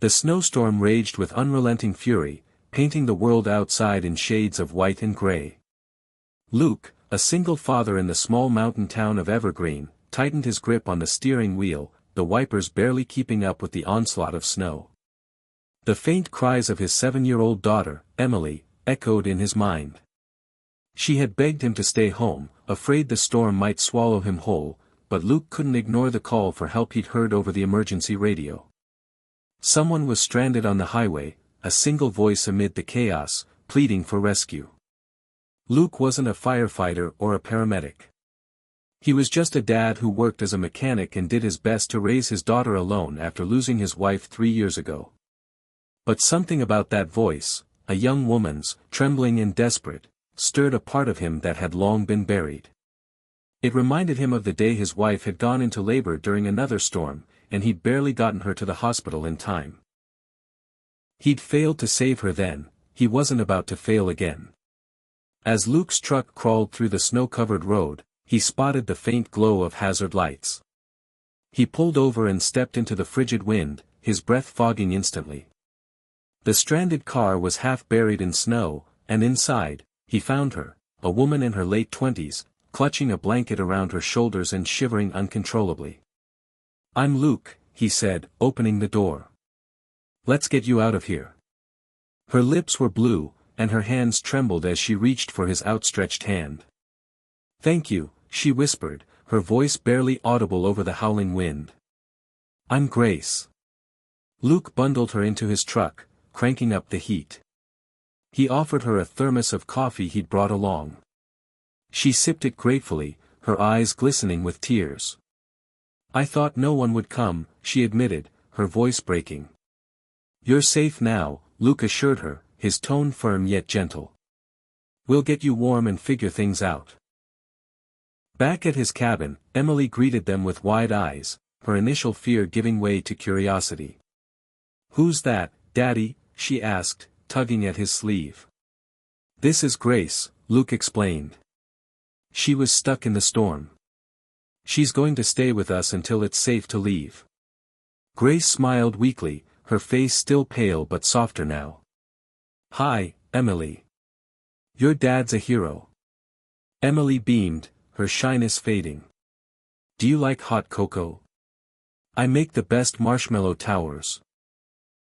The snowstorm raged with unrelenting fury, painting the world outside in shades of white and gray. Luke, a single father in the small mountain town of Evergreen, tightened his grip on the steering wheel, the wipers barely keeping up with the onslaught of snow. The faint cries of his 7-year-old daughter, Emily, echoed in his mind. She had begged him to stay home, afraid the storm might swallow him whole, but Luke couldn't ignore the call for help he'd heard over the emergency radio. Someone was stranded on the highway, a single voice amid the chaos, pleading for rescue. Luke wasn't a firefighter or a paramedic. He was just a dad who worked as a mechanic and did his best to raise his daughter alone after losing his wife 3 years ago. But something about that voice, a young woman's, trembling and desperate, stirred a part of him that had long been buried. It reminded him of the day his wife had gone into labor during another storm, and he'd barely gotten her to the hospital in time. He'd failed to save her then, he wasn't about to fail again. As Luke's truck crawled through the snow-covered road, he spotted the faint glow of hazard lights. He pulled over and stepped into the frigid wind, his breath fogging instantly. The stranded car was half buried in snow, and inside, he found her, a woman in her late 20s, clutching a blanket around her shoulders and shivering uncontrollably. "I'm Luke," he said, opening the door. "Let's get you out of here." Her lips were blue, and her hands trembled as she reached for his outstretched hand. "Thank you," she whispered, her voice barely audible over the howling wind. "I'm Grace." Luke bundled her into his truck, cranking up the heat. He offered her a thermos of coffee he'd brought along. She sipped it gratefully, her eyes glistening with tears. "I thought no one would come," she admitted, her voice breaking. "You're safe now," Luke assured her, his tone firm yet gentle. "We'll get you warm and figure things out." Back at his cabin, Emily greeted them with wide eyes, her initial fear giving way to curiosity. "Who's that, Daddy?" she asked, tugging at his sleeve. "This is Grace," Luke explained. "She was stuck in the storm. She's going to stay with us until it's safe to leave." Grace smiled weakly, her face still pale but softer now. "Hi, Emily. Your dad's a hero." Emily beamed, her shyness fading. "Do you like hot cocoa? I make the best marshmallow towers."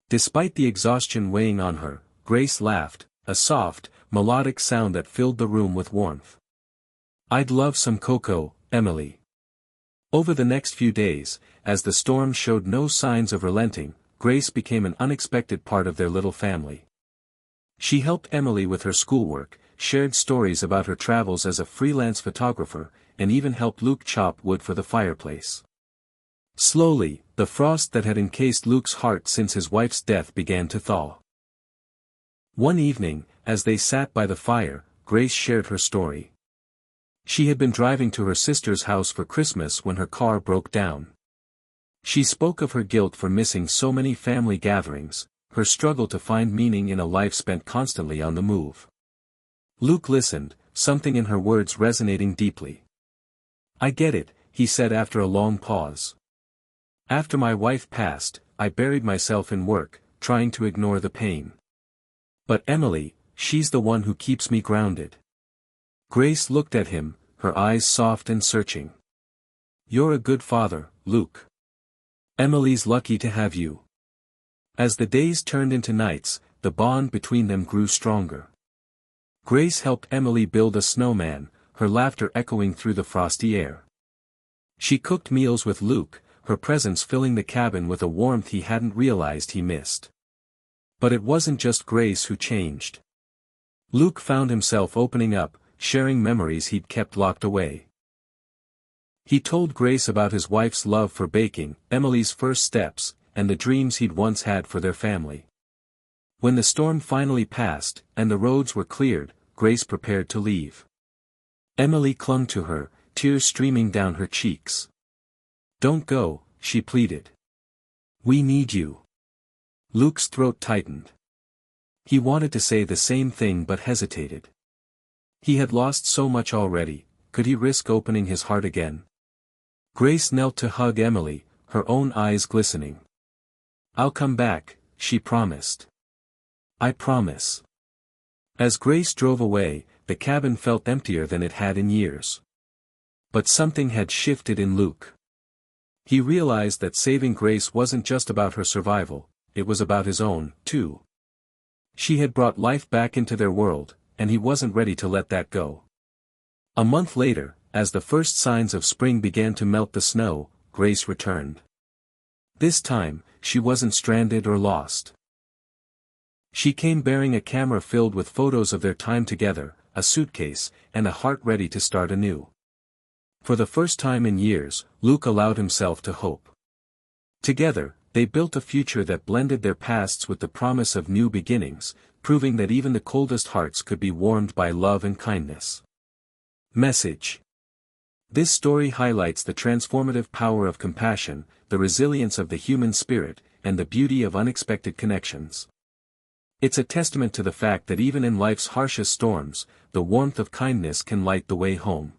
Despite the exhaustion weighing on her, Grace laughed, a soft, melodic sound that filled the room with warmth. "I'd love some cocoa, Emily." Over the next few days, as the storm showed no signs of relenting, Grace became an unexpected part of their little family. She helped Emily with her schoolwork, shared stories about her travels as a freelance photographer, and even helped Luke chop wood for the fireplace. Slowly, the frost that had encased Luke's heart since his wife's death began to thaw. One evening, as they sat by the fire, Grace shared her story. She had been driving to her sister's house for Christmas when her car broke down. She spoke of her guilt for missing so many family gatherings, her struggle to find meaning in a life spent constantly on the move. Luke listened, something in her words resonating deeply. "I get it," he said after a long pause. "After my wife passed, I buried myself in work, trying to ignore the pain. But Emily, she's the one who keeps me grounded." Grace looked at him, her eyes soft and searching. "You're a good father, Luke. Emily's lucky to have you." As the days turned into nights, the bond between them grew stronger. Grace helped Emily build a snowman, her laughter echoing through the frosty air. She cooked meals with Luke, her presence filling the cabin with a warmth he hadn't realized he missed. But it wasn't just Grace who changed. Luke found himself opening up, sharing memories he'd kept locked away. He told Grace about his wife's love for baking, Emily's first steps, and the dreams he'd once had for their family. When the storm finally passed, and the roads were cleared, Grace prepared to leave. Emily clung to her, tears streaming down her cheeks. "Don't go," she pleaded. "We need you." Luke's throat tightened. He wanted to say the same thing but hesitated. He had lost so much already, could he risk opening his heart again? Grace knelt to hug Emily, her own eyes glistening. "I'll come back," she promised. "I promise." As Grace drove away, the cabin felt emptier than it had in years. But something had shifted in Luke. He realized that saving Grace wasn't just about her survival, it was about his own, too. She had brought life back into their world, and he wasn't ready to let that go. A month later, as the first signs of spring began to melt the snow, Grace returned. This time, she wasn't stranded or lost. She came bearing a camera filled with photos of their time together, a suitcase, and a heart ready to start anew. For the first time in years, Luke allowed himself to hope. Together, they built a future that blended their pasts with the promise of new beginnings, proving that even the coldest hearts could be warmed by love and kindness. Message: this story highlights the transformative power of compassion, the resilience of the human spirit, and the beauty of unexpected connections. It's a testament to the fact that even in life's harshest storms, the warmth of kindness can light the way home.